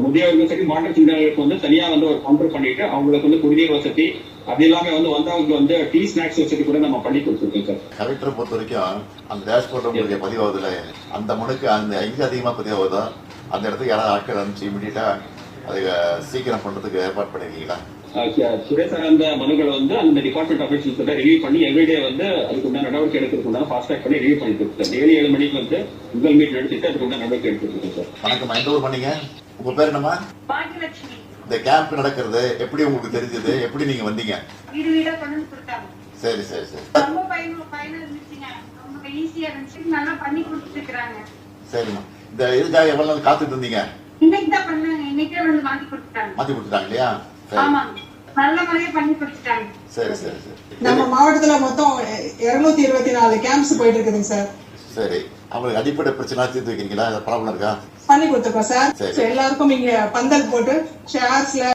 முதியவர்கள் சரி மாற்றுத்திறனாளிகளுக்கு வந்து தனியா வந்து ஒரு கவுண்டர் பண்ணிட்டு அவங்களுக்கு வந்து குடிநீர் வசதி அது எல்லாமே வந்து வந்தவங்களுக்கு வந்து டீ ஸ்நாக்ஸ் வசதி கூட நம்ம பண்ணி கொடுத்துருக்கோம் சார். கலெக்டரை பொறுத்த வரைக்கும் அந்த டேஷ்போர்ட் உங்களுக்கு பதிவாகுதுல அந்த மனுக்கு அந்த எங்க அதிகமா பதிவாகுதோ அந்த இடத்துக்கு யாராவது ஆட்கள் அனுப்பிச்சு இமீடியட்டா அதை சீக்கிரம் பண்றதுக்கு ஏற்பாடு பண்ணிருக்கீங்களா? துறை சார்ந்த மனுக்களை வந்து அந்த டிபார்ட்மெண்ட் ஆஃபீஸர்ஸ் கிட்ட ரிவ்யூ பண்ணி எவ்ரிடே வந்து அதுக்கு உண்டான நடவடிக்கை எடுக்கிறதுக்கு ஃபாஸ்ட் ட்ராக் பண்ணி ரிவ்யூ பண்ணிட்டு இருக்கோம். டெய்லி 7 மணிக்கு வந்து உங்கள் மீட் எடுத்துட்டு அதுக்கு உண்டான நடவடிக்கை எடுத்துருக்கோம் சார். வணக்கம், எந்த ஊர் பண்ணீங்க? உங்க பேர் என்னமா? பாக்கியலட்சுமி. இந்த கேம்ப் நடக்கிறது எப்படி உங்களுக்கு தெரிஞ்சது? எப்படி நீங்க வந்தீங்க? வீடு வீடா கொண்டு கொடுத்தாங்க. சரி சரி சரி. ரொம்ப பயனுள்ள இருந்துச்சுங்க. ரொம்ப ஈஸியா இருந்துச்சு. நல்லா பண்ணி கொடுத்துருக்காங்க. சரிம்மா. இந்த இதுக்காக எவ்வளவு நாள் காத்துட்டு இருந்தீங்க? இன்னைக்கு தான் பண்ணாங்க. இன்னைக்கே வந்து மாத்தி கொடுத்துட்டாங்க. மாத்தி கொடுத்துட்டாங்க இல்லையா? ஆமாங்க. நல்ல முறையா பண்ணி கொடுத்துட்டாங்க. சரி சரி சரி. நம்ம மாவட்டத்துல மொத்தம் 224 கேம்ப்ஸ் போயிட்டு இருக்குதுங்க சார். சரி, அவங்களுக்கு அடிப்படை பிரச்சனை தீர்த்து வைக்கிறீங்களா? ப்ராப்ளம் இருக்கா? பண்ணி கொடுத்துருக்கோம் சார். எல்லாருக்கும் இங்க பந்தல் போட்டு ஷேர்ஸ்ல